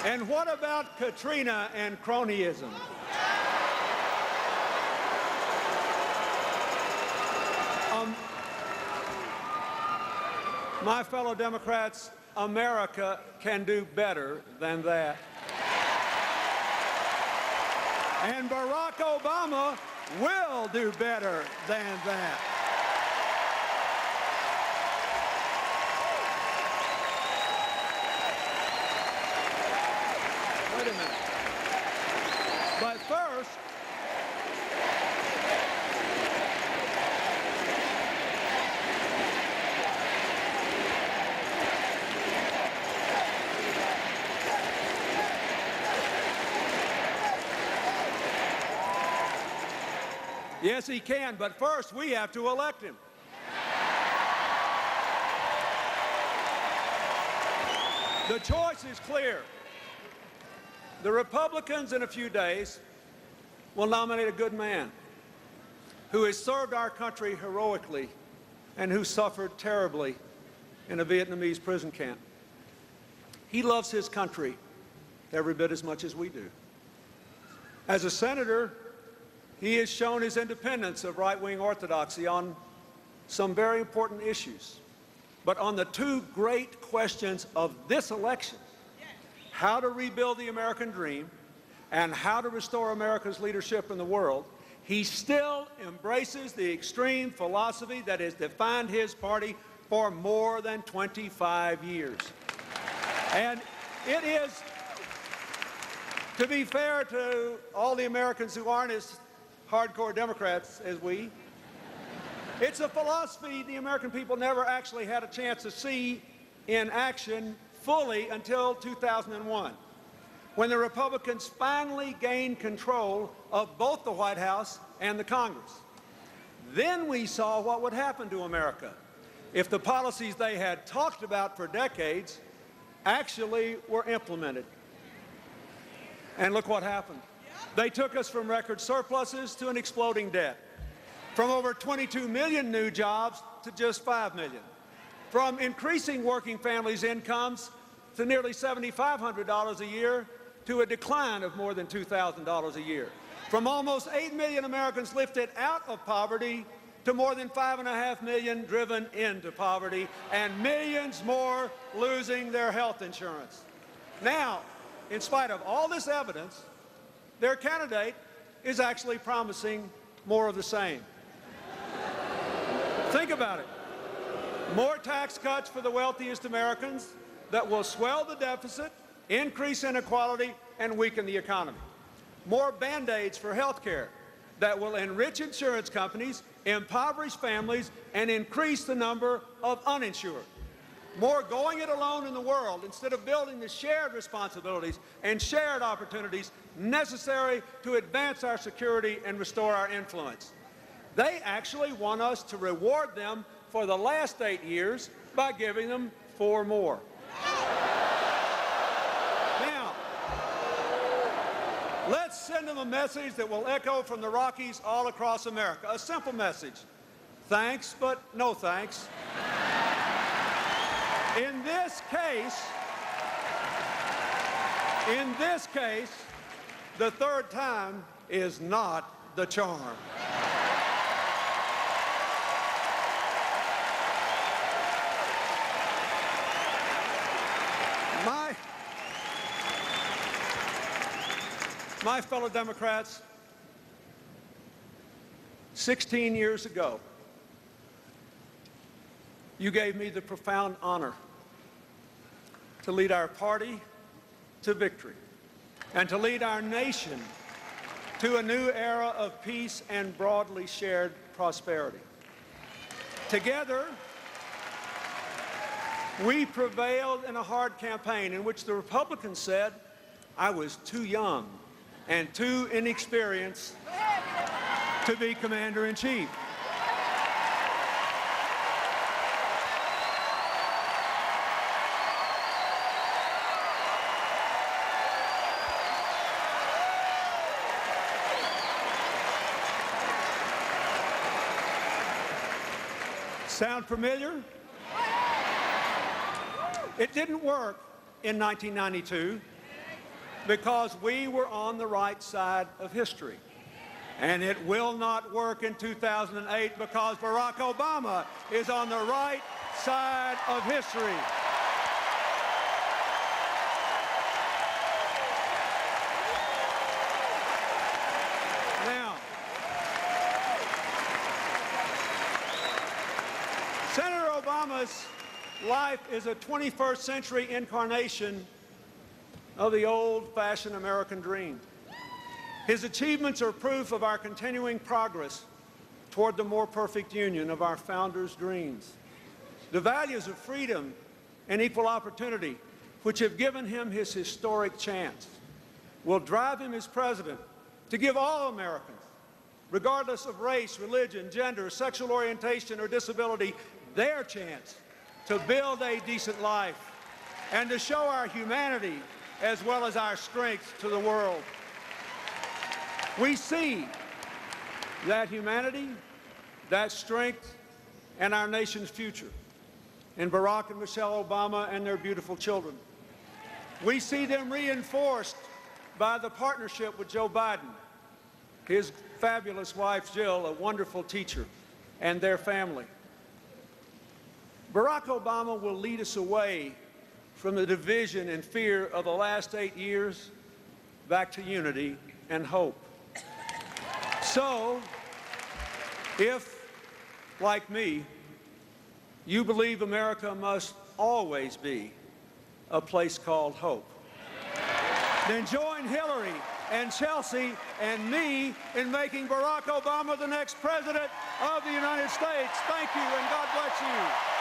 And what about Katrina and cronyism? My fellow Democrats, America can do better than that. And Barack Obama will do better than that. Wait a minute. But first, yes, he can, but first we have to elect him. The choice is clear. The Republicans in a few days will nominate a good man who has served our country heroically and who suffered terribly in a Vietnamese prison camp. He loves his country every bit as much as we do. As a senator, he has shown his independence of right-wing orthodoxy on some very important issues. But on the two great questions of this election, how to rebuild the American dream and how to restore America's leadership in the world, he still embraces the extreme philosophy that has defined his party for more than 25 years. And it is, to be fair to all the Americans who aren't as hardcore Democrats as we, it's a philosophy the American people never actually had a chance to see in action fully until 2001, when the Republicans finally gained control of both the White House and the Congress. Then we saw what would happen to America if the policies they had talked about for decades actually were implemented. And look what happened. They took us from record surpluses to an exploding debt, from over 22 million new jobs to just 5 million, from increasing working families' incomes to nearly $7,500 a year to a decline of more than $2,000 a year, from almost 8 million Americans lifted out of poverty to more than 5.5 million driven into poverty, and millions more losing their health insurance. Now, in spite of all this evidence, their candidate is actually promising more of the same. Think about it. More tax cuts for the wealthiest Americans that will swell the deficit, increase inequality, and weaken the economy. More Band-Aids for health care that will enrich insurance companies, impoverish families, and increase the number of uninsured. More going it alone in the world instead of building the shared responsibilities and shared opportunities necessary to advance our security and restore our influence. They actually want us to reward them for the last 8 years by giving them 4 more. Now, let's send them a message that will echo from the Rockies all across America. A simple message. Thanks, but no thanks. In this case, the third time is not the charm. My fellow Democrats, 16 years ago, you gave me the profound honor to lead our party to victory and to lead our nation to a new era of peace and broadly shared prosperity. Together, we prevailed in a hard campaign in which the Republicans said I was too young and too inexperienced to be commander-in-chief. Sound familiar? It didn't work in 1992 because we were on the right side of history. And it will not work in 2008 because Barack Obama is on the right side of history. Now, Senator Obama's life is a 21st century incarnation of the old-fashioned American dream. His achievements are proof of our continuing progress toward the more perfect union of our founders' dreams. The values of freedom and equal opportunity, which have given him his historic chance, will drive him as president to give all Americans, regardless of race, religion, gender, sexual orientation, or disability, their chance to build a decent life and to show our humanity as well as our strength to the world. We see that humanity, that strength, and our nation's future in Barack and Michelle Obama and their beautiful children. We see them reinforced by the partnership with Joe Biden, his fabulous wife Jill, a wonderful teacher, and their family. Barack Obama will lead us away from the division and fear of the last 8 years back to unity and hope. So, if, like me, you believe America must always be a place called hope, then join Hillary and Chelsea and me in making Barack Obama the next President of the United States. Thank you, and God bless you.